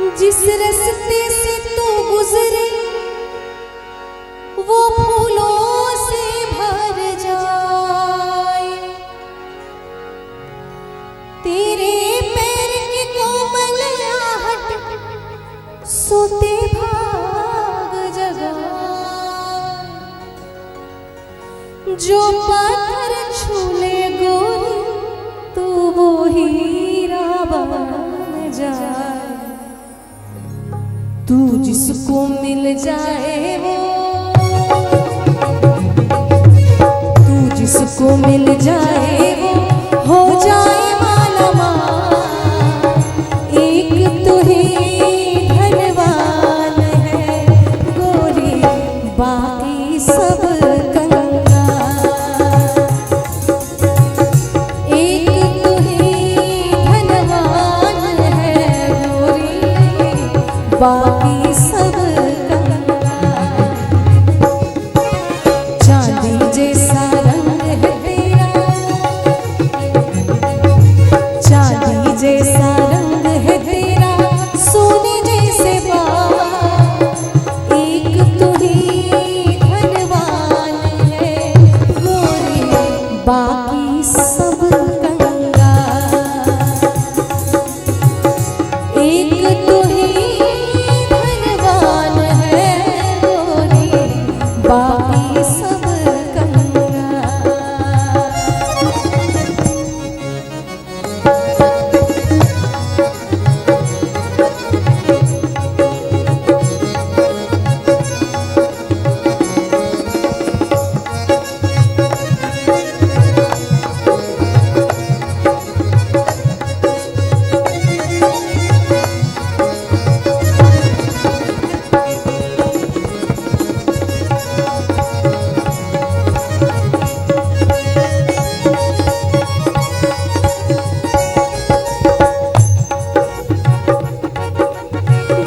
जिस रास्ते से तू गुजरे वो फूलों से भर जाए। तेरे पैर की कोमल आहट सोते भाग जगाए। जो पत्थर छूले गोरी तू वो हीरा बन जाए। तू जिसको मिल जाए वो, तू जिसको मिल जाए वो हो जाए माला माल। एक तू ही धनवान है गोरी, बाकी सब कंगाल। एक तू ही धनवान है गोरी, बाकी सब कंगाल। चांदी जैसा रंग है तेरा, चांदी जैसा रंग है तेरा, सोने जैसे बाल। एक तू ही धनवान है गोरी, बाकी सब कंगाल। एक तू ही बाकी सब कंगाल।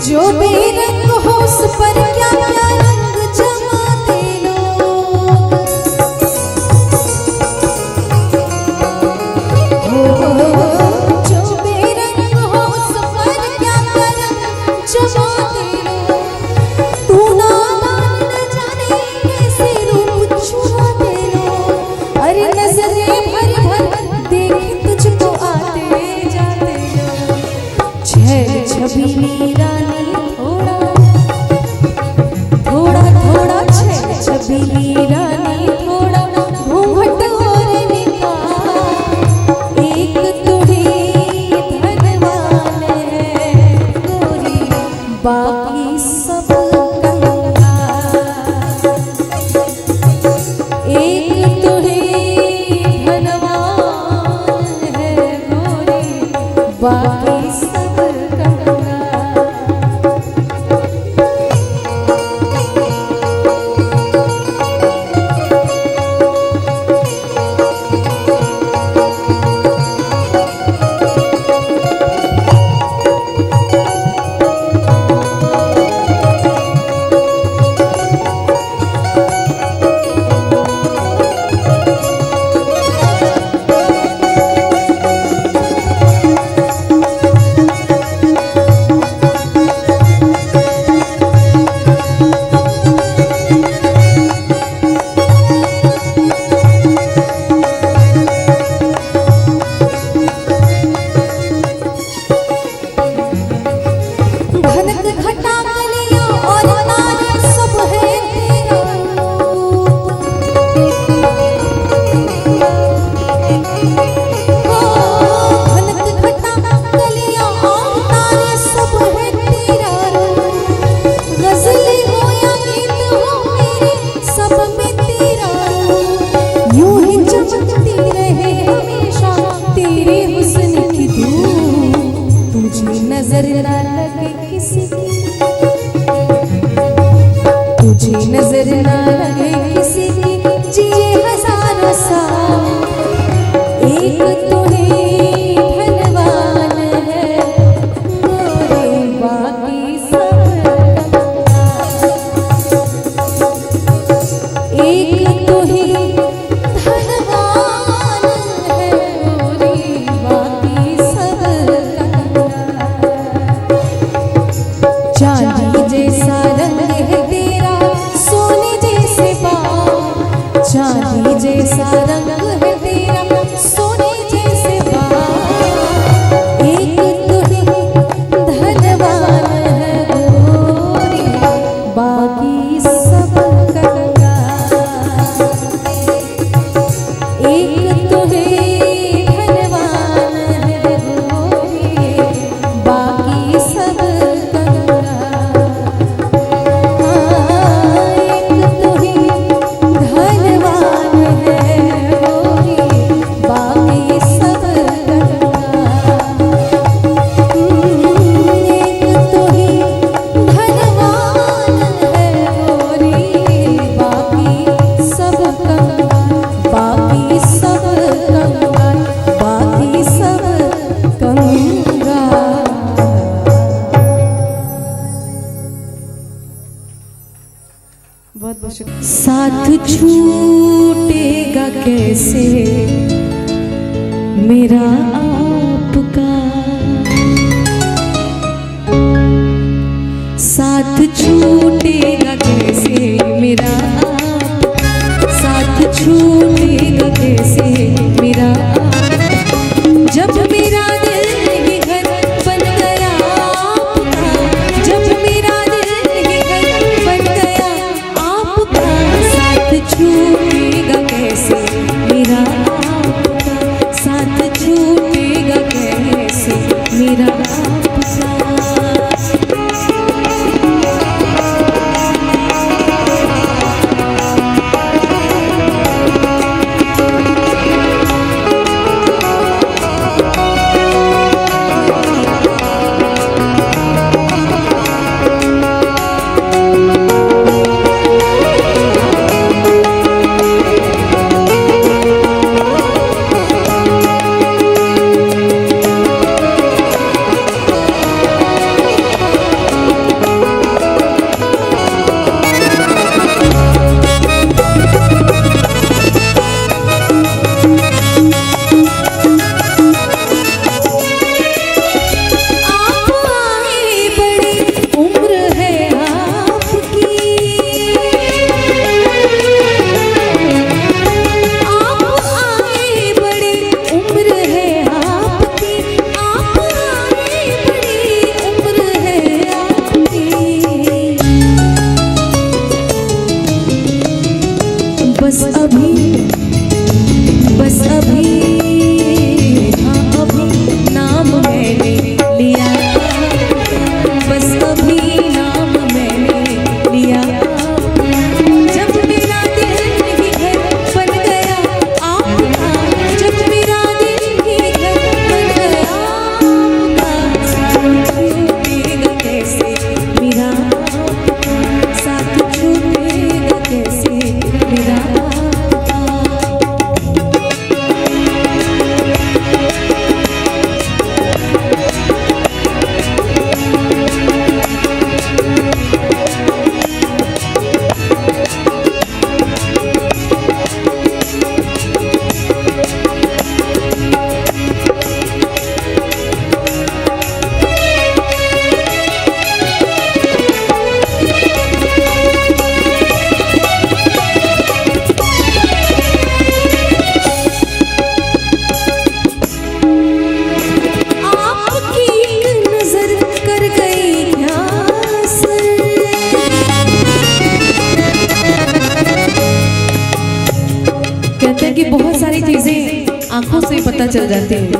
जो बेरंग हो उस पर क्या क्या रंग जमाते लोग। जो बेरंग हो उस पर क्या क्या रंग जमाते लोग। तू नादान न जाने कैसे रूप छुपाते लोग। अरे नजरें भर भर देखे तुझको आते जाते लोग। छह छबीली रानी छबीली रानी थोड़ा घूंघट और निकाल। एक तू ही धनवान है गोरी, बाकी सब कंगाल। एक तू ही धनवान है गोरी, बाकी सब कंगाल। नजर ना लगे किसी की, तुझे नजर ना लगे किसी की, जिए हजारों साल। एक तू ही धनवान है गोरे, बाकी सब कंगाल। एक तू ही धनवान है गोरी, बाकी सब कंगाल। बहुत बहुत शुक्रिया। साथ छूटेगा कैसे मेरा आपका, साथ छूटेगा कैसे मेरा आपका, साथ छूटेगा कैसे मेरा आपका, जब मेरा दिल ही घर बन गया आपका, जब मेरा दिल ही घर बन गया आपका, साथ छूटेगा कैसे मेरा आपका, साथ छूटेगा कैसे मेरा आपका। बस अभी हाँ अभी नाम मैंने लिया, बस अभी नाम मैंने लिया, जब मेरा दिल ही घर बन गया आपका, जब मेरा दिल ही घर बन गया आपका, साथ छूटेगा कैसे मेरा आपका, साथ छूटेगा कैसे मेरा आपका। कहते हैं कि बहुत सारी चीजें आंखों से पता चल जाती हैं।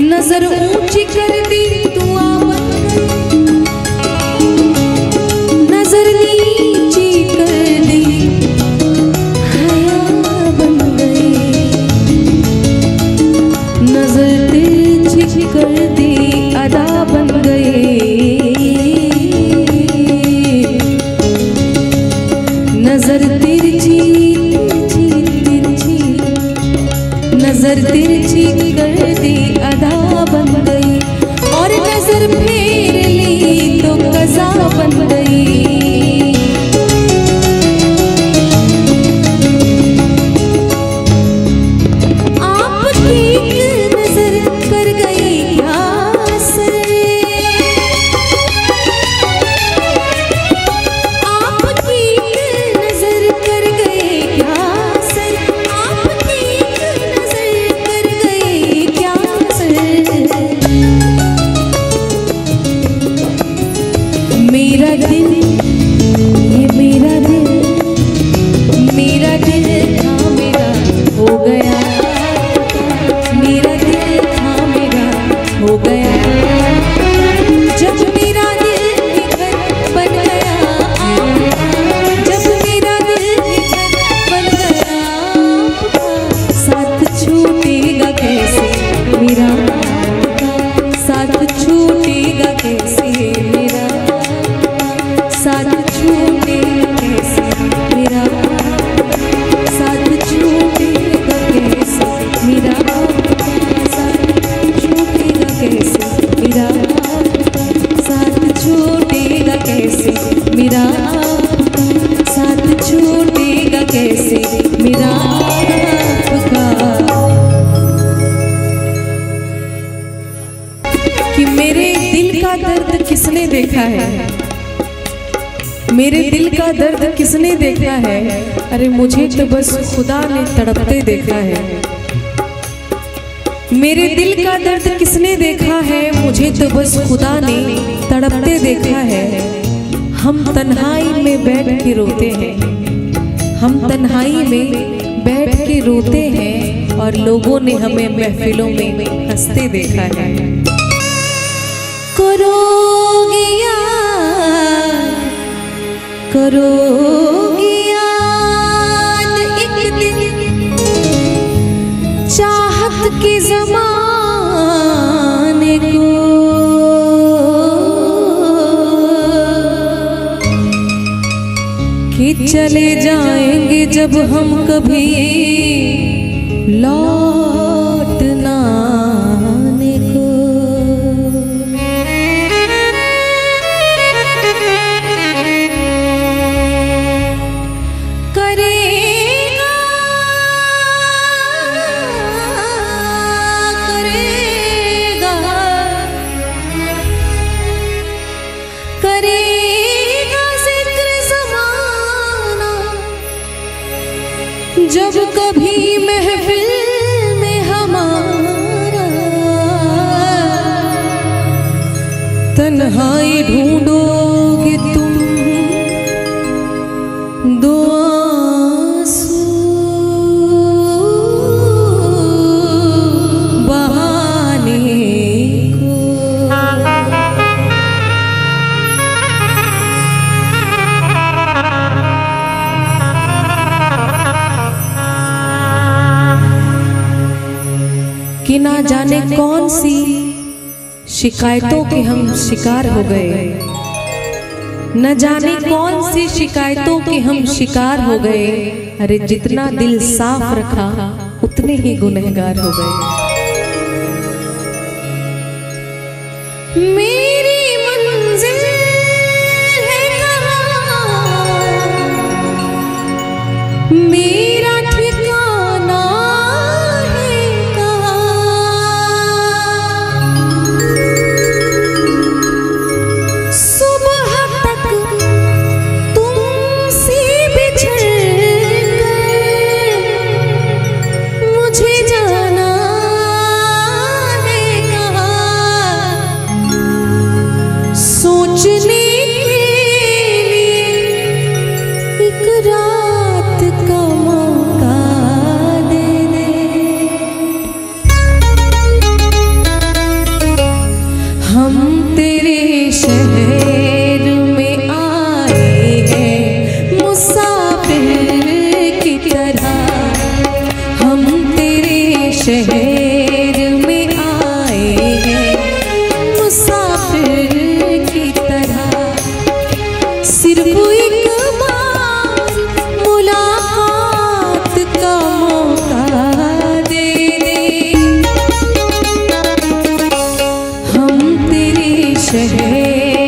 नजर ऊंची कर दी दुआ बन गई, नजर नीची कर दी हया बन गई, नजर तिरछी कर दी अदा बन गई, नजर तिरछी नजर तिरछी कर दी अदा बन गई, और नजर फेर ली तो कज़ा बन गई। आपकी नजर कर गई क्या असर, आपकी नजर कर गई क्या असर, आपकी मेरा दिल ये मेरा दिल था मेरा हो गया, मेरा दिल था मेरा हो गया, जब मेरा दिल ही घर बन गया आपका, जब मेरा दिल ही घर बन गया आपका, साथ छूटेगा कैसे मेरा आपका, साथ छूटेगा कैसे मेरा, साथ छूटेगा कैसे मेरा, साथ छूटेगा कैसे मेरा, साथ छूटेगा कैसे मेरा, साथ छूटेगा कैसे मेरा, देखा है? मेरे दिल का दर्द किसने देखा है? अरे मुझे तो बस खुदा ने तड़पते देखा है। मेरे दिल का दर्द किसने देखा है? मुझे तो बस खुदा ने तड़पते देखा है। हम तन्हाई में बैठ के रोते हैं, हम तन्हाई में बैठ के रोते हैं और लोगों ने हमें महफिलों में हंसते देखा है। करोगी याद, करोगी याद एक दिन चाहत के ज़माने को, कि चले जाएंगे जब हम कभी लौट ना आने को। करेगा करेगा करेगा जिक्र ज़माना जब कभी महफिल में हमारा तन्हाई ढूंढोगे तुम दो आंसू बहाने को। कि ना जाने कौन सी शिकायतों के हम शिकार हो गए, न जाने कौन सी शिकायतों के हम शिकार हो गए। अरे जितना दिल साफ रखा उतने ही गुनहगार हो गए। मेरी मंजिल है कहाँ, मेरा ठिकाना है कहाँ। सुबह तक तुमसे बिछड़ कर मुझे जाना है कहाँ। सोचने के लिए एक रात का मौका दे दे। हम तेरे शहर में आए हैं मुसाफिर की तरह, हम तेरे शहर में आए हैं मुसाफिर की तरह। सिर्फ एक बार मुलाकात का मौका दे दे। हम तेरे शहर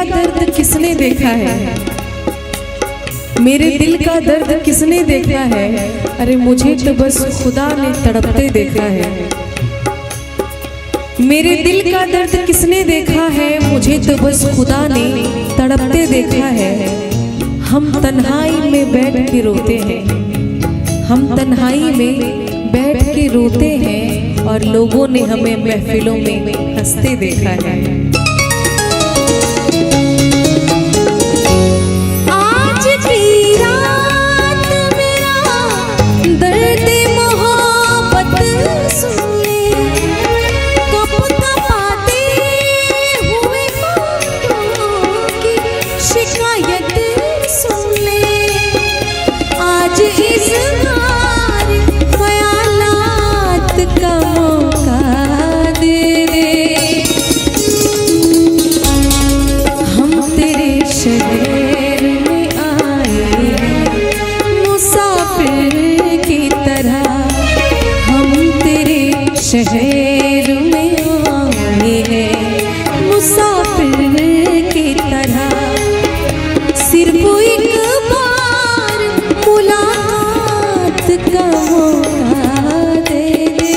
का दर्द किसने देखा है, मेरे दिल का दर्द किसने देखा है, अरे मुझे तो बस खुदा ने तड़पते देखा है। मेरे दिल का दर्द किसने देखा है, मुझे तो बस खुदा ने तड़पते देखा है। हम तन्हाई में बैठ के रोते हैं, हम तन्हाई में बैठ के रोते हैं और लोगों ने हमें महफिलों में हंसते देखा है। आज की रात मेरा दर्द मोहब्बत सुन ले, कप कपाते हुए बातों की शिकायत सुन ले। आज इज़हार ख्यालात का मौका दे दे। हम तेरे शहर में आए मुसाफिर की तरह, हम तेरे शहर में आए हैं मुसाफिर की तरह। सिर्फ एक बार मुलाकात का मौका दे दे।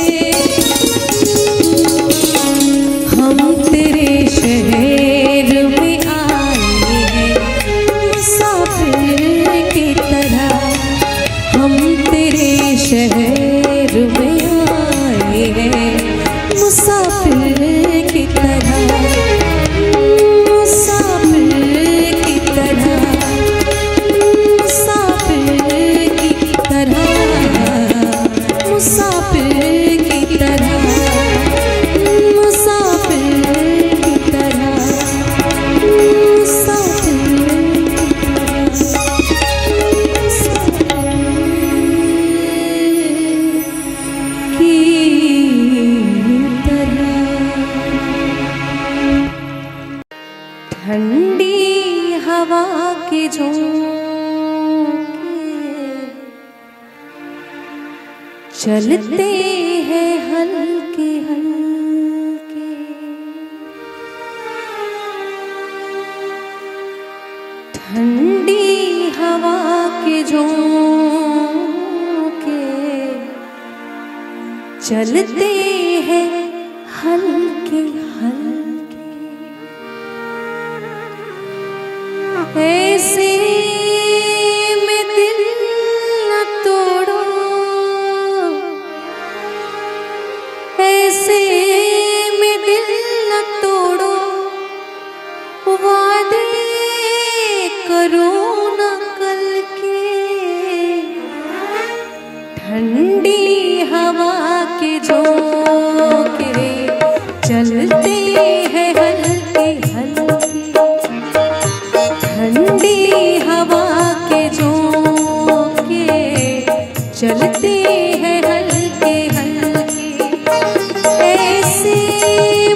हम तेरे शहर में आए हैं मुसाफिर की तरह, हम तेरे शहर में आए हैं मुसाफिर की तरह, मुसाफिर की तरह, मुसाफिर की तरह, मुसाफिर की तरह, मुसाफिर की तरह, ठंडी हवा के झोंके चलते हैं हल्के हल्के, ठंडी हवा के झोंके चलते हैं हल्के हल्के। ऐसे में दिल न तोड़ो, ऐसे में दिल न तोड़ो, वादे करो न कल के। ठंडी हवा के झोंके चलते हैं हल्के हल्के, ठंडी हवा के झोंके चलते हैं हल्के हल्के। ऐसे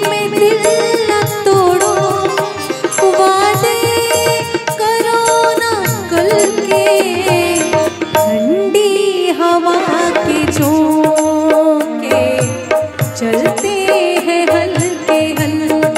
में दिल न तोड़ो, वादे करो न कल के। ठंडी हवा के झोंके चलते हैं हल्के हल्के,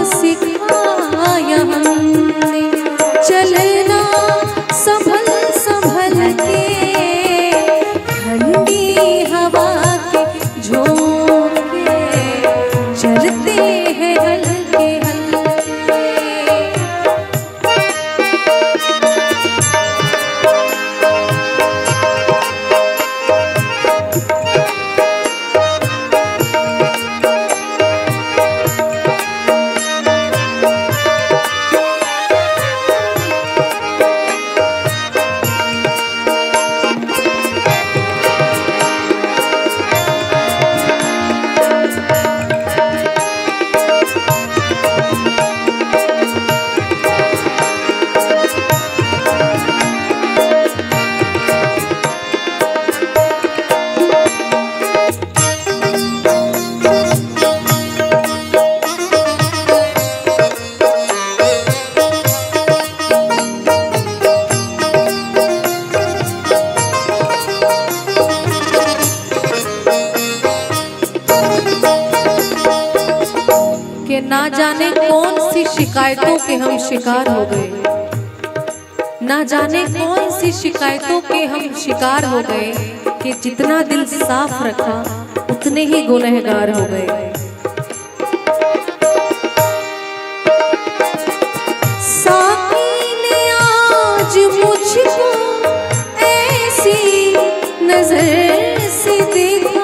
सिखाया हमने, चलना संभल संभल के, ठंडी हवा के झोंके चलते हैं हल्के हल्के। कि ना जाने कौन सी शिकायतों के हम शिकार हो गए, ना जाने कौन सी शिकायतों के हम शिकार हो गए कि जितना दिल साफ रखा उतने ही गुनहगार हो गए। साकी ने आज मुझको ऐसी नजर से देखा,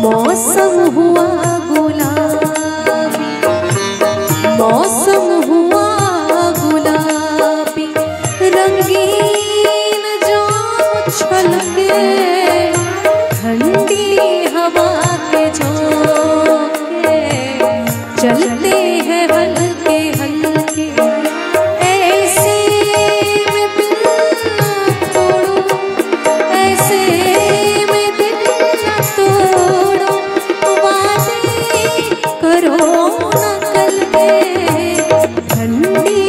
मौसम हुआ गुलाबी, मौसम हुआ गुलाबी, रंगीन जो छलके ठंडी हवा के झोंके चलते हैं हल्के हल्के। ऐसे में दिल न तोड़ो, ऐसे में दिल न तोड़ो, करो न कल के ठंडी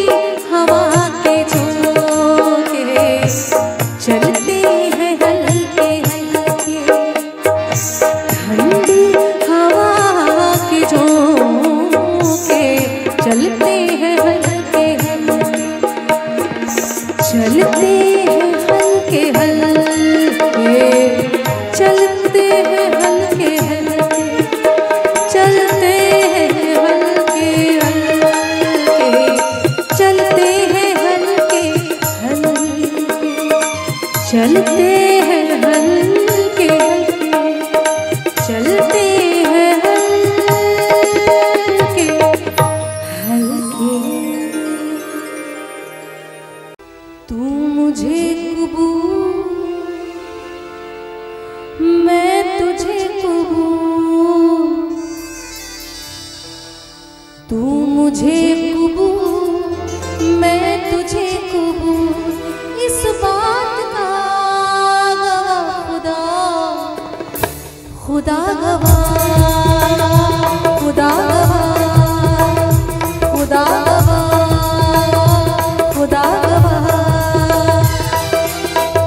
हवा के झोंके चलते हैं हल्के हल्के, ठंडी हवा के झोंके चलते हैं हल्के हल्के, चलते हैं हल्के हल्के, चलते हैं हल्के हल्के, चलते हैं हल्के हल्के, चलते हैं हल्के हल्के, चलते हैं हल्के हल्के, चलते हैं हल्के हल्के। तू मुझे कबूल, मैं तुझे कबूल, तू मुझे कबूल, मैं तुझे कबूल, इस बात का गवाह खुदा, खुदा गवाह, खुदा गवाह, खुदा गवाह, खुदा गवाह।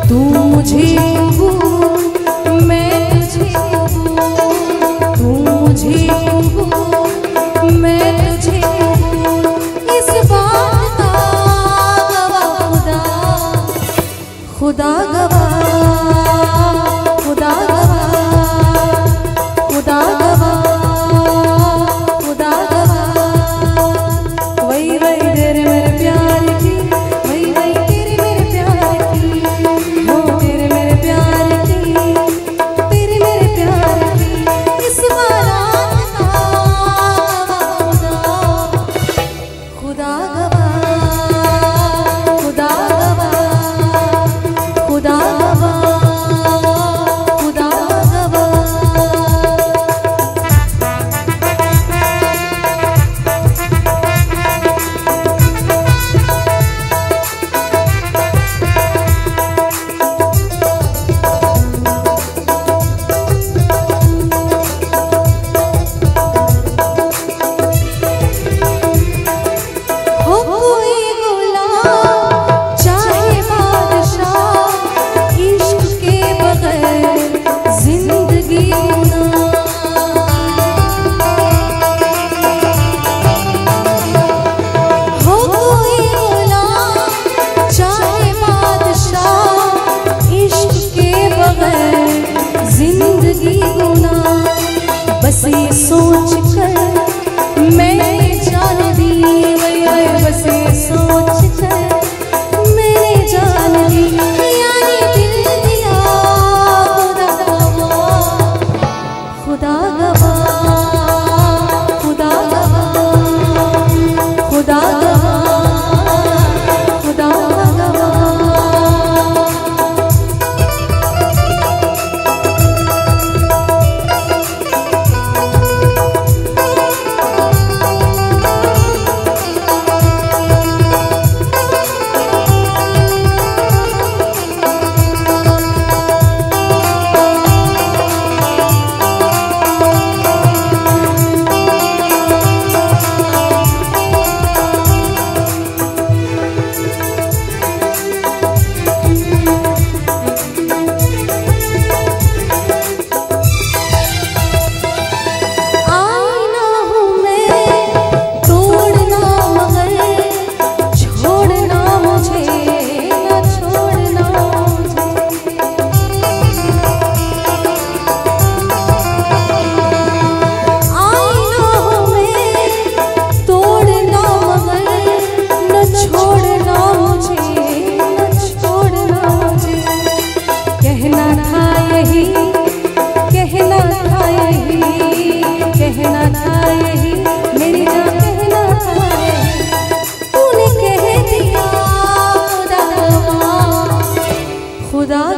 तू मुझे कबूल, मैं तुझे कबूल, तू मुझे कबूल, मैं तुझे कबूल, इस बात का गवाह खुदा, खुदा गवाह, खुदा गवाह, खुदा गवाह, खुदा गवाह। वही वही तेरे मेरे प्यार की, वही वही तेरे मेरे प्यार की, हो तेरे मेरे प्यार बस ये सोच कर मैंने जान दी, बस ये सोच कर मैंने जान दी, यानी दिल दिया खुदा गवा, खुदा गवा, खुदा गवा, खुदा गवा, खुदा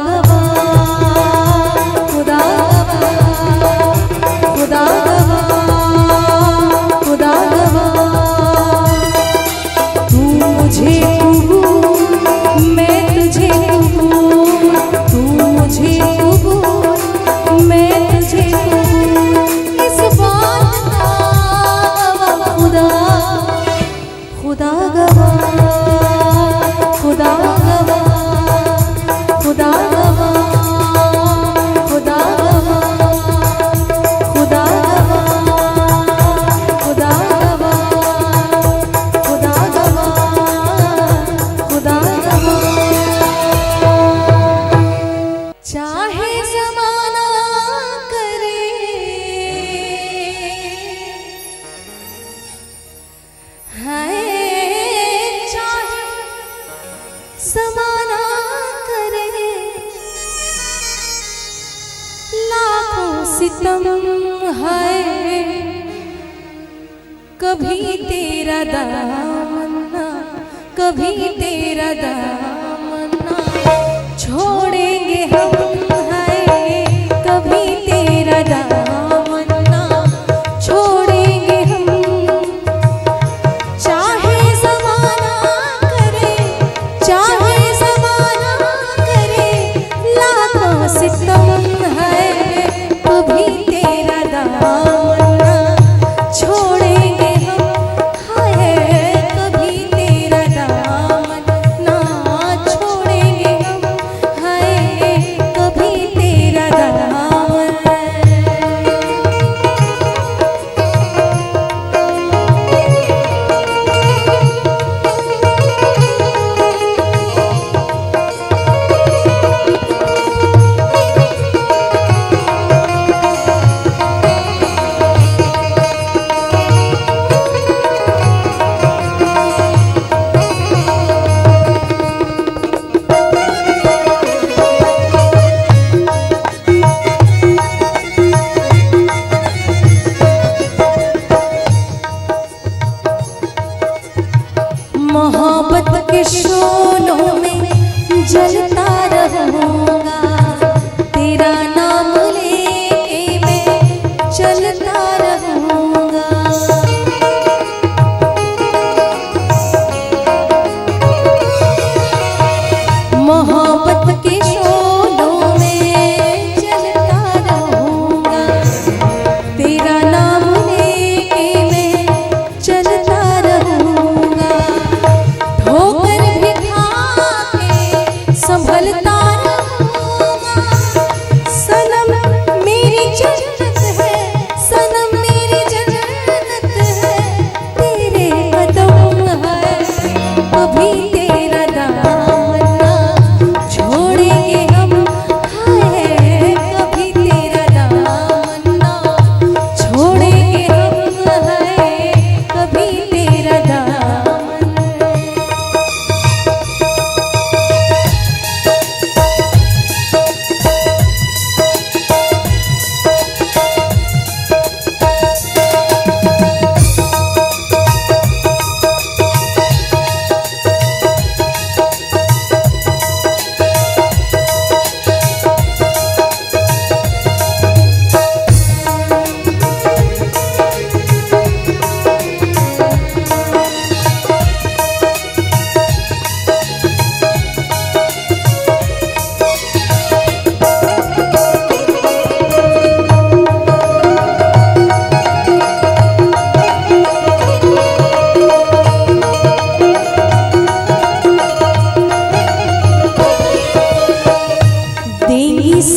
गवा, खुदा गवा, खुदा गवा, खुदा गवा, तू मुझे कबूल मैं तुझे कबूल, तू मुझे कबूल मैं तुझे कबूल, इस बात का खुदा, खुदा गवा, खुदा गवा, खुदा गवा, खुदा गवा, खुदा गवा, खुदा गवा, खुदा गवा, खुदा गवा, चाहे ज़माना करे, हाय चाहे ज़माना सितम है, कभी तेरा दामना, कभी तेरा दामना छोड़ेंगे हम, है कभी तेरा दामना छोड़ेंगे हम, चाहे ज़माना करे, चाहे ज़माना करे, लाखों सितम है, कभी तेरा दामना छोड़ेंगे हम, हाय कभी तेरा दामना छोड़ेंगे हम, हाय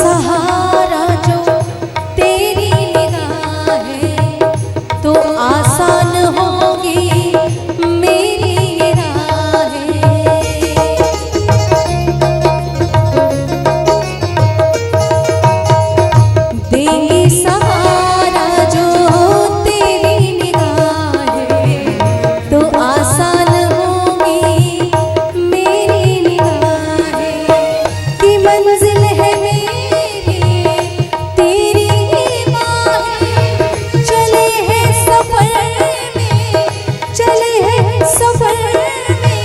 सहारा जो तेरी निगाह है तो आसान होगी मेरी ये राहें। देंगी सहारा जो तेरी निगाह है तो आसान होगी मेरी निगाहें। कि मंजिल है मेरी तेरी ही बाहें, चले हैं सफर में, चले हैं सफर में,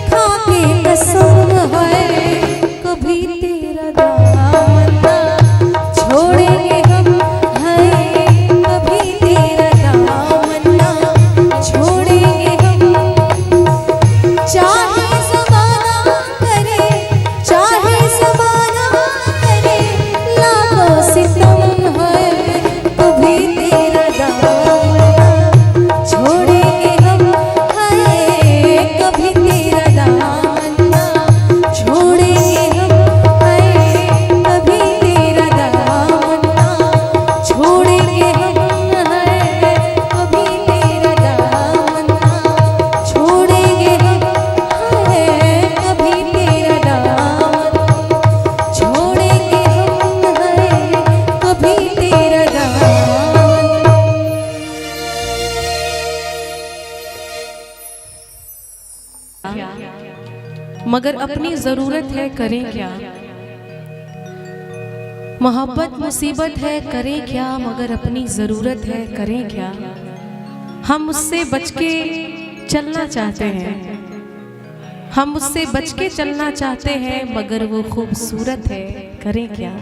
खाके कसम है कभी तेरा दामन ना छोड़ेंगे हम, है कभी तेरा दामन ना छोड़ेंगे हम। चाहे ज़माना करे, चाहे ज़माना करे, लाखों सितम है कभी तेरा दामन ना छोड़ेंगे हम, है कभी तेरा दामन ना छोड़ेंगे हम, है कभी तेरा दामन ना छोड़ेंगे हम, है कभी तेरा दामन ना छोड़ेंगे हम, है कभी तेरा दामन छोड़ेंगे हम, है कभी तेरा दामन। मगर अपनी जरूरत है करें क्या, मोहब्बत मुसीबत है करें क्या, मगर अपनी जरूरत है करें क्या। हम उससे बच के चलना चाहते हैं, हम उससे बच के चलना चाहते हैं, मगर वो खूबसूरत है करें क्या।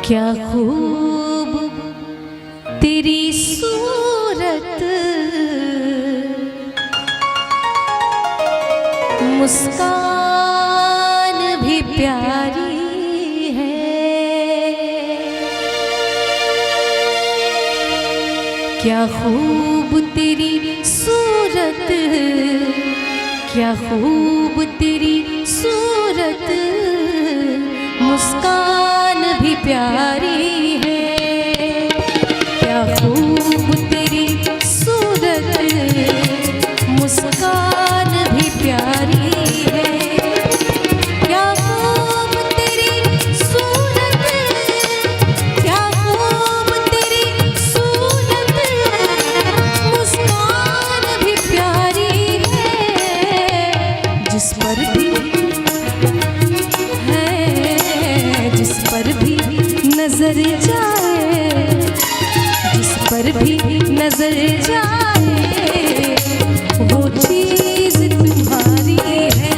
क्या खूब तेरी सूरत, मुस्कान भी प्यारी है। क्या खूब तेरी सूरत, क्या खूब तेरी सूरत, मुस्कान भी प्यारी है। क्या खूब तेरी सूरत, मुस्कान भी प्यारी है। क्या खूब तेरी सूरत, क्या खूब तेरी सूरत, मुस्कान भी प्यारी है। जिस पर भी है, जिस पर भी नजर जाए, जिस पर भी नजर जाए, वो चीज तुम्हारी है।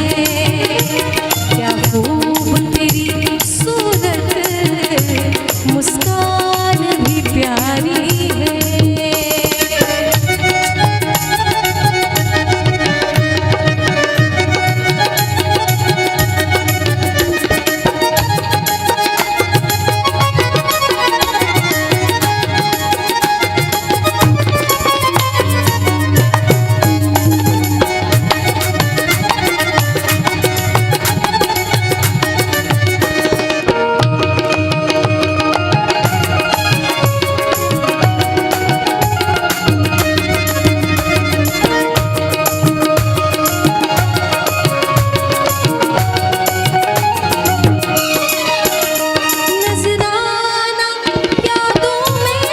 क्या खूब तेरी सूरत, मुस्कान भी प्यारी है। नजराना यादों में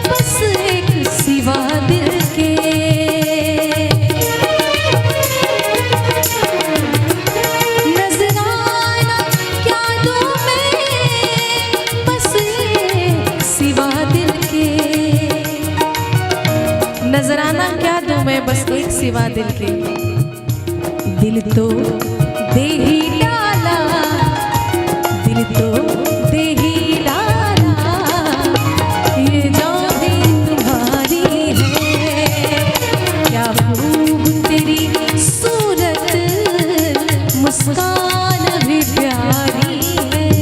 बस एक सिवा दिल के, नजराना यादों में बस एक सिवा दिल के। नजराना क्या दूं मैं बस एक सिवा दिल के। दिल तो दे ही डाला, दिल तो दे ही डाला, ये जान भी तुम्हारी है। क्या खूब तेरी सूरत, मुस्कान भी प्यारी है।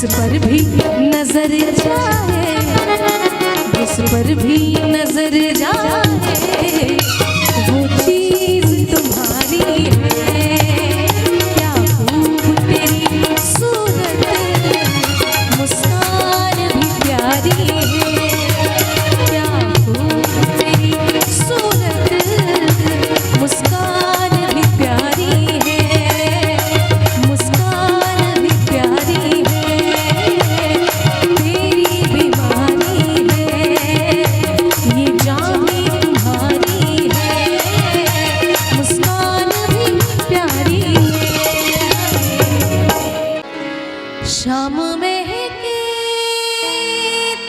जिस पर भी नजर जाए, जिस पर भी नजर जाए वो चीज तुम्हारी है। क्या खूब तेरी सूरत, मुस्कान भी प्यारी है। क्या खूब तेरी सूरत, मुस्कान भी प्यारी है, मुस्कान भी प्यारी है। तेरी बीमारी है, ये जान भी तुम्हारी है, मुस्कान भी प्यारी है। शाम महके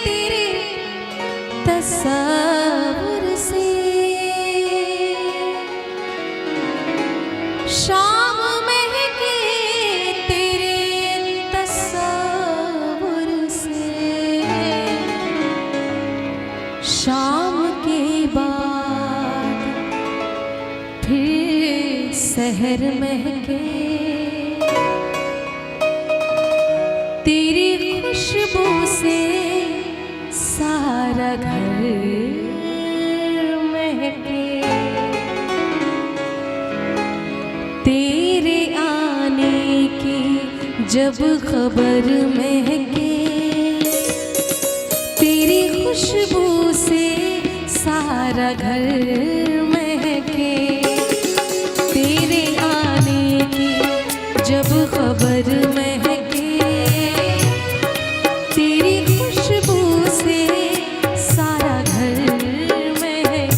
तेरे तस्वुर से, शाम महके तेरे तस्वुर से। शाम के बाद फिर शहर महके तेरी खुशबू से सारा घर महके। तेरे आने की जब खबर महके, तेरी खुशबू से सारा घर महके। तेरे आने की जब खबर महके, तेरी खुशबू से सारा घर महके।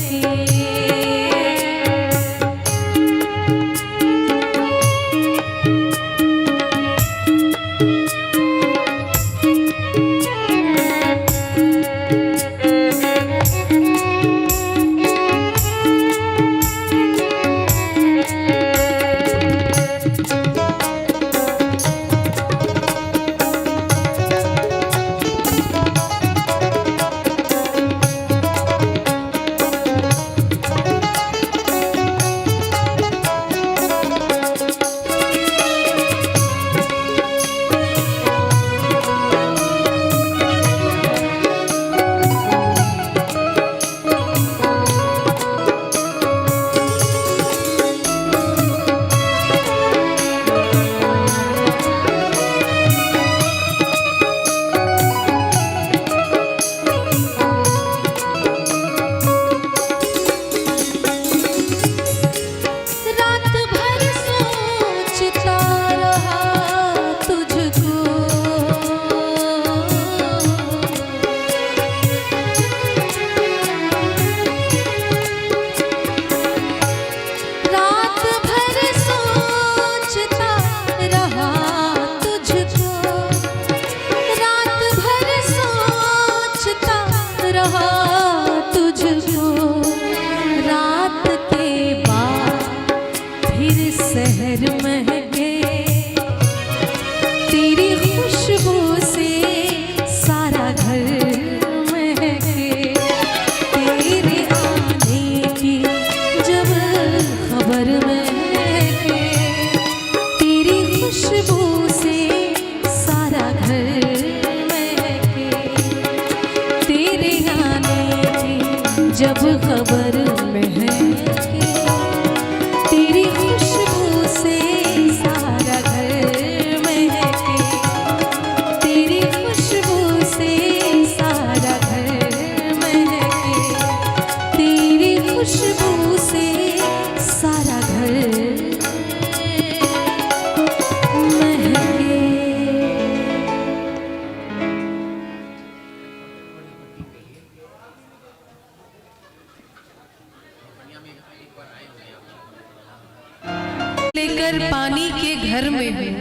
जब खबर महके, तेरी खुशबू से सारा घर महके, तेरी खुशबू से सारा घर महके, तेरी खुशबू से सारा घर महके। लेकर पानी के घर में हूँ,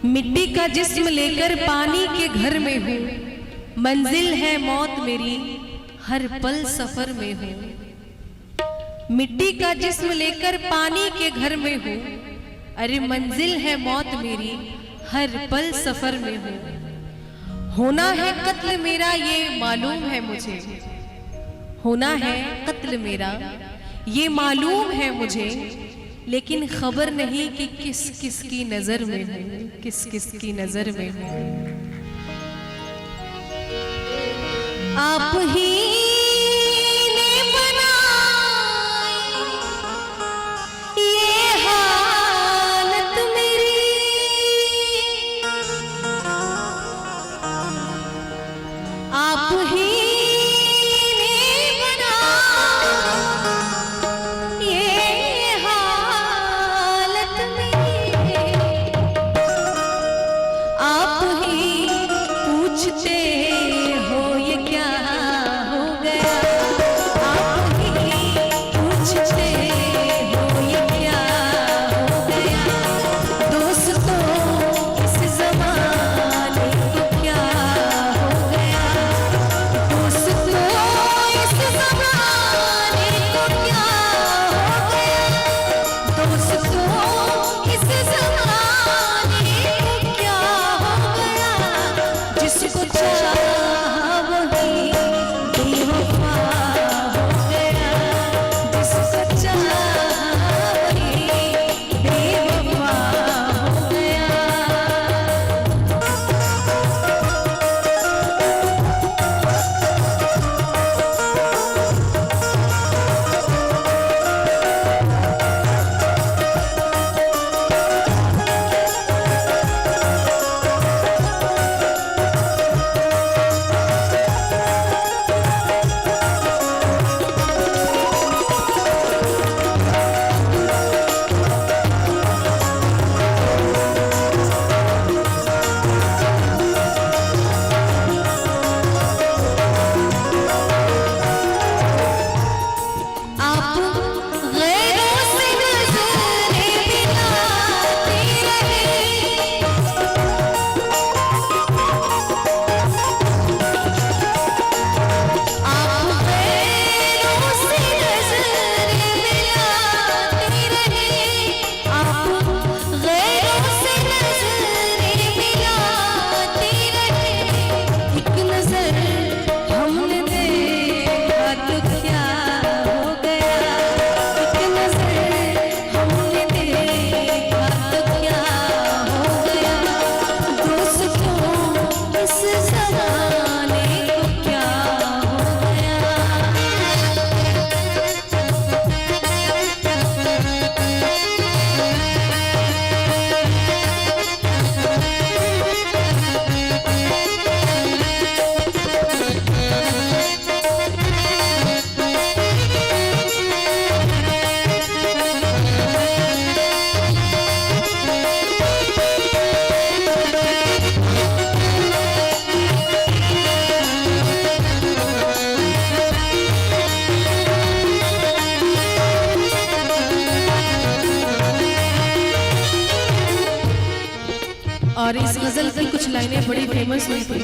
मिट्टी का जिस्म लेकर पानी के घर में हूँ, मंजिल है मौत मेरी हर पल सफर में हूँ। मिट्टी का जिस्म लेकर पानी के घर में हूँ, अरे मंजिल है मौत मेरी हर पल सफर में हूँ। होना है कत्ल मेरा ये मालूम है मुझे, होना है कत्ल मेरा ये मालूम है मुझे, लेकिन खबर नहीं कि किस किस की नजर में हूँ, किस किस की नजर में हूँ। आप ही ने बनाई ये हालत मेरी, आप ही और इस गजल की कुछ लाइनें बड़ी फेमस हुई थी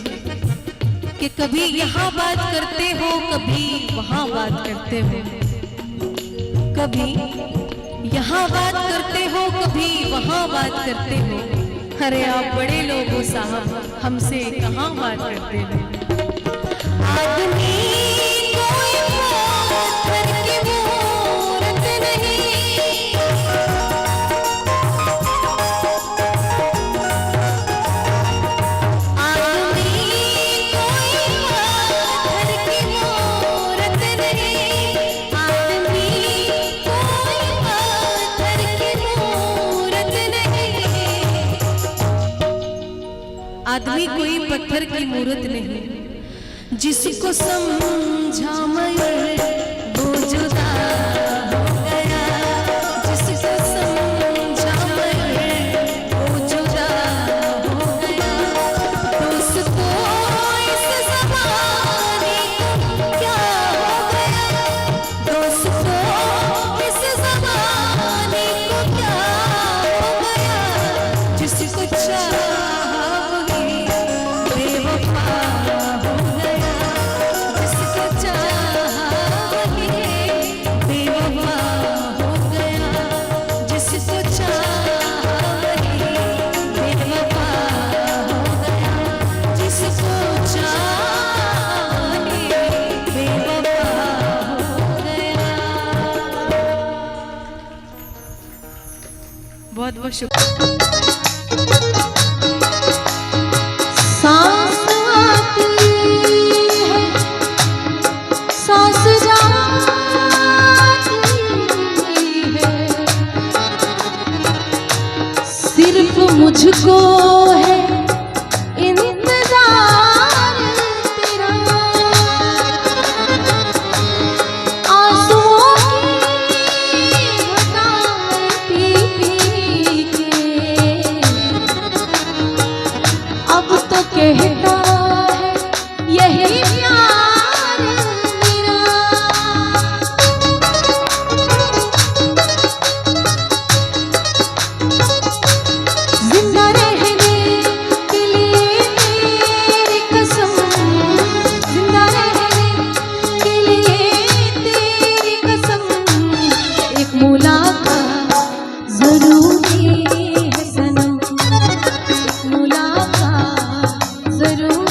कि कभी यहाँ बात करते हो, कभी वहाँ बात करते हो, कभी यहाँ बात करते हो, कभी वहाँ बात करते हो। अरे आप बड़े लोग हो साहब, हमसे कहाँ बात करते हो। आदमी कोई पत्थर की मूरत नहीं, आदमी कोई पत्थर की मूरत नहीं, जिसको समझा मैं वो जुदा हो गया, जिसको समझा मैं वो जुदा हो गया। दोस्तों इस ज़माने को क्या हो गया, दोस्तों इस ज़माने को क्या हो गया, जिसको चाहा बेवफा हो गया, जिसको चाहा तो कहता है यही प्यार मेरा। जिंदा रहने के लिए तेरी कसम, जिंदा रहने के लिए तेरी कसम, एक मुलाकात जरूरी है सनम, एक मुलाकात जरूरी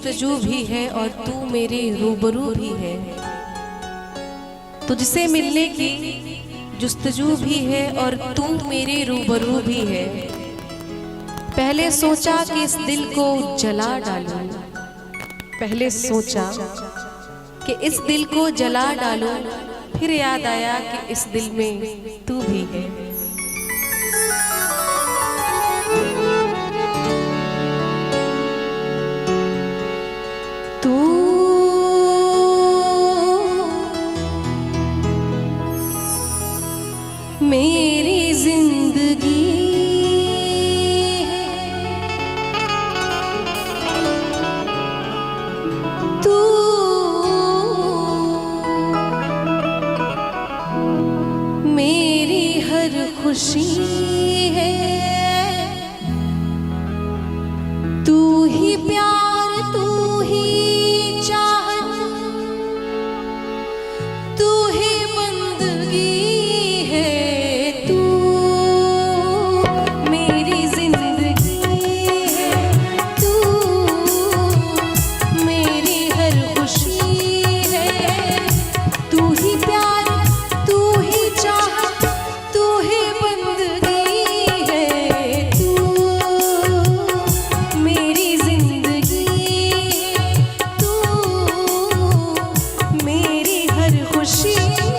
जुस्तजू भी है और तू मेरे रूबरू भी है। तुझसे मिलने की जुस्तजू भी है और तू मेरे रूबरू भी है। पहले सोचा कि इस दिल को जला डालूं, पहले सोचा कि इस दिल को जला डालूं, फिर याद आया कि इस दिल में तू भी है। तू मेरी जिंदगी है, तू मेरी हर खुशी है, तू ही प्यार, तू ही चाहत, तू ही बंदगी है। तू मेरी जिंदगी है, तू मेरी हर खुशी है, तू ही प्यार, तू ही चाहत, तू ही बंदगी है। तू मेरी जिंदगी है, तू मेरी हर खुशी है।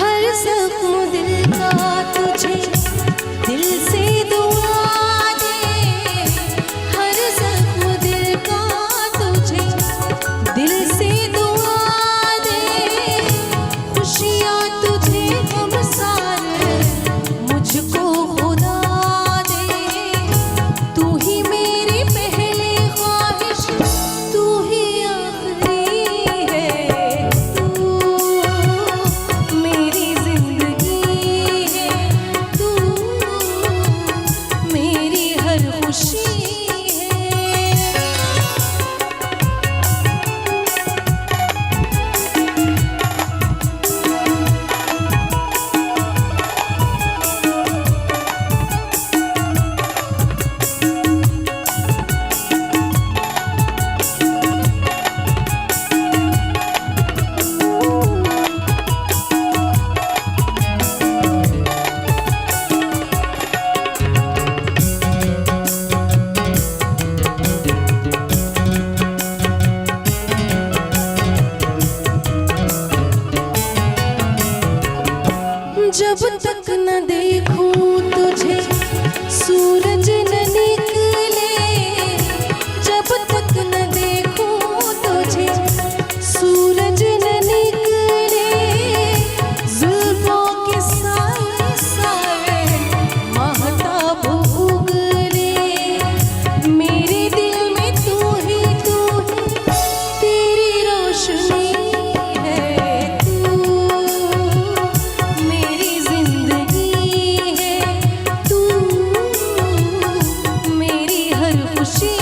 हर जख्म दिल का तुझे दिल से दुआ दे, हर जख्म दिल का तुझे दिल से दुआ दे, खुशियाँ तुझे हम सारे मुझको खुदा दे। तू ही मेरी पहली ख्वाहिश, तू ही आखिरी है। तू मेरी जिंदगी है, तू मेरी हर खुशी है। जब तक न देखूं तुझे सूरज न निकले, जब तक न देखूं तुझे सूरज न निकले, जुल्फों के साए साए महताब उगले, मेरे दिल में तू ही तेरी रोशनी है। तू मेरी जिंदगी है, तू मेरी हर खुशी